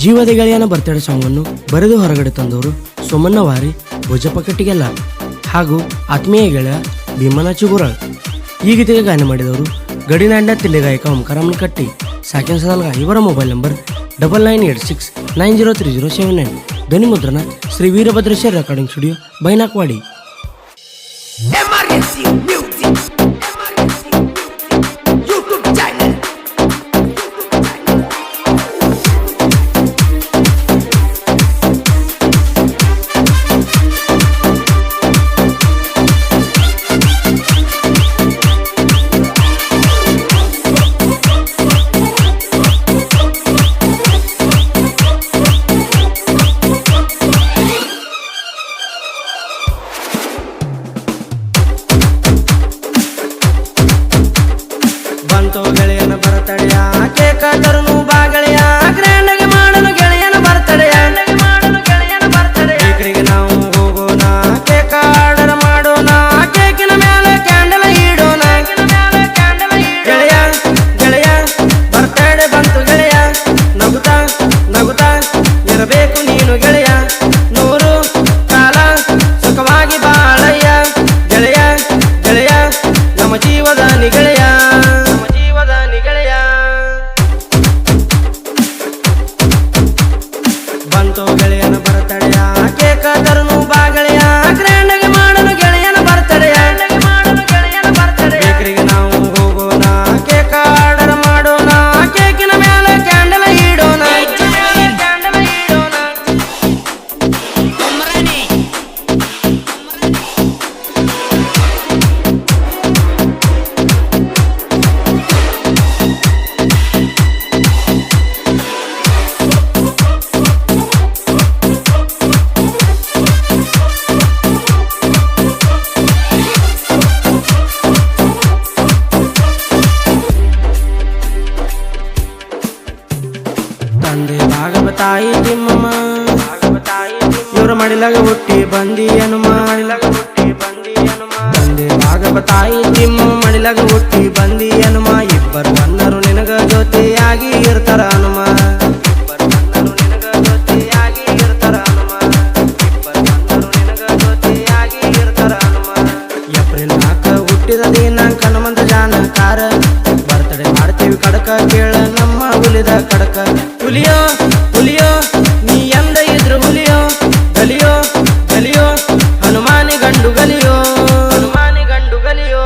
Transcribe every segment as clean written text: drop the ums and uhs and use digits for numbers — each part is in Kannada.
ಜೀವದ ಗೆಳೆಯನ ಬರ್ತಡೇ ಸಾಂಗನ್ನು ಬರೆದು ಹೊರಗಡೆ ತಂದವರು ಸೋಮಣ್ಣ ವಾರಿ ಭುಜಪ್ಪ ಕಟ್ಟಿಗೆಲ್ಲ ಹಾಗೂ ಆತ್ಮೀಯ ಗೆಳೆಯ ಭೀಮನ ಚಿಗುರಾಳ್. ಈ ಗೀತೆಗೆ ಗಾಯನ ಮಾಡಿದವರು ಗಡಿನಾಡಿನ ತಿಲ್ಲೆಗಾಯಕ ಓಂಕಾರಮ್ಮನ ಕಟ್ಟಿ. ಸಾಕಿನ ಸದಲ್ಗ ಇವರ ಮೊಬೈಲ್ ನಂಬರ್ 9986903079. ಧ್ವನಿ ಮುದ್ರಣ ಶ್ರೀ ವೀರಭದ್ರೇಶ್ವರ ರೆಕಾರ್ಡಿಂಗ್ ಸ್ಟುಡಿಯೋ ಬೈನಾಕ್ವಾಡಿ. ಬಂತೋ ಗೆಳೆಯನ ಬರ್ತಡೆಯ ಕೇಕ ತರುನು ಬಾ ಗೆಳೆಯ ಗ್ರ್ಯಾಂಡಾಗಿ ಮಾಡಲು ಗೆಳೆಯನ ಬರ್ತಡೆಯ ಬೇಕರಿಗೆ ನಾವು ಹೋಗೋಣ ಕೇಕ ಆರ್ಡರ್ ಮಾಡೋಣ ಕೇಕಿನ ಮೇಲೆ ಕ್ಯಾಂಡಲ್ ಇಡೋಣ. ಗೆಳೆಯ ಗೆಳೆಯ ಬರ್ತಡೆ ಬಂತು ಗೆಳೆಯ ನಗುತ್ತಾ ನಗುತ್ತಾ ಇರಬೇಕು ನೀನು ಗೆಳೆಯ ನೂರು ಕಾಲ ಸುಖವಾಗಿ ಬಾಳಯ್ಯ. ಗೆಳೆಯ ಗೆಳೆಯ ನಮ್ಮ ಜೀವದ ಗೆಳೆಯ ಬಂತೋ ಗೆಳೆಯನ ಬರ್ತಡೆಯ ಕೇಕ ತರುನು ಬಾ ಗೆಳೆಯ ಗ್ರ್ಯಾಂಡಾಗಿ ಮಾಡಲು ಗೆಳೆಯನ ಬರ್ತಡೆಯ ಬೇಕರಿಗೆ ನಾವು ಹೋಗೋಣ ಕೇಕ ಆರ್ಡರ್ ಮಾಡೋಣ ಕೇಕಿನ ಮೇಲೆ ಕ್ಯಾಂಡಲ್ ಇಡೋಣ. ತಂದೆ ಭಾಗವ ತಾಯಿ ತಿಮ್ಮಮ್ಮ ಇವರು ಮಡಿಲಾಗ ಹುಟ್ಟಿ ಬಂದಿ ಹನುಮ. ತಂದೆ ಭಾಗವ ತಾಯಿ ತಿಮ್ಮ ಮಡಿಲಾಗ ಹುಟ್ಟಿ ಬಂದಿ ಹನುಮ. ಇಬ್ಬರು ಅಣ್ಣರು ನಿನಗ ಜೊತೆಯಾಗಿ ಇರ್ತಾರ ಹನುಮ. ಏಪ್ರಿಲ್ 4 ಹುಟ್ಟಿದ ದಿನ ಹನುಮಂತ ಜಾನಕಾರ ಬರ್ತಡೆ ಮಾಡ್ತೀವಿ ಕಡಕ ಕೇಳ ನಮ್ಮ ಹುಲಿದ ಕಡಕ. ಹುಲಿಯೋ ಹುಲಿಯೋ ನೀ ಎಂದ ಇದ್ರು ಹುಲಿಯೋ ಗಲಿಯೋ ಗಲಿಯೋ ಹನುಮಾನಿ ಗಂಡು ಗಲಿಯೋ ಹನುಮಾನಿ ಗಂಡು ಗಲಿಯೋ.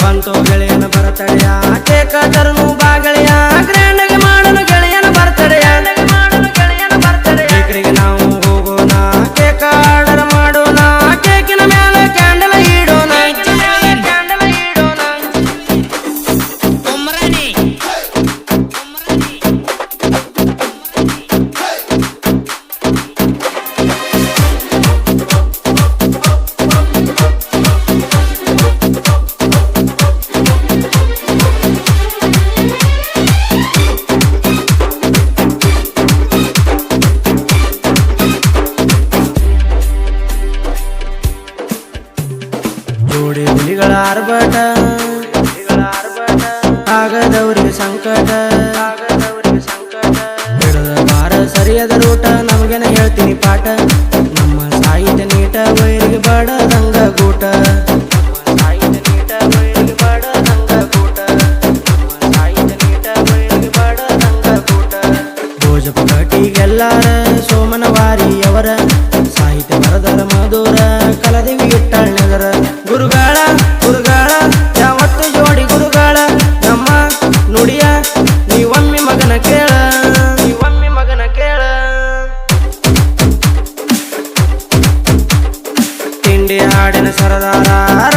ಬಂತೋ ಗೆಳೆಯನ ಬರ್ತಡೆಯ ಕೇಕ ತರುನು ಬಾ ಗೆಳೆಯ ಗ್ರ್ಯಾಂಡಾಗಿ ಮಾಡಲು ಗೆಳೆಯನ ಬರ್ತಡೆಯ ಬೇಕರಿಗೆ ನಾವು ಹೋಗೋಣ ಕೇಕ ಆರ್ಡರ್ ಮಾಡೋಣ ಕೇಕಿನ ಮೇಲೆ ಕ್ಯಾಂಡಲ್ ಇಡೋಣ. ಜೋಡಿ ಹುಲಿಗಳ ಆರ್ಭಟ ಆಗದವ್ರಿಗೆ ಸಂಕಟ ಬಿಡದ ಬಾರ ಸರಿಯಾದ ರೂಟ ನಮಗೇನೆ ಹೇಳ್ತೀನಿ ಪಾಠ. ನಮ್ಮ ಸಾಹಿತ್ಯ ನೀಟ ವೈರಿಗೆ ಬಡದಂಗ ಗೂಟ. ಭೋಜಪ ಕಟ್ಟಿಗೆಲ್ಲಾರ ಸೋಮನ ವಾರಿಯವರ ಸಾಹಿತ್ಯ ಬರದರ ಮಧುರ ಕಲದೇವಿ ಇಟ್ಟಾಳ್ ನಗರ. ಗುರುಗಾಳ ಗುರುಗಾಳ ಯಾವತ್ತು ಜೋಡಿ ಗುರುಗಾಳ ನಮ್ಮ ನುಡಿಯ ನೀವೊಮ್ಮೆ ಮಗನ ಕೇಳ ನೀವೊಮ್ಮೆ ಮಗನ ಕೇಳ. ತಿಂಡಿ ಹಾಡಿನ ಸರದಾರ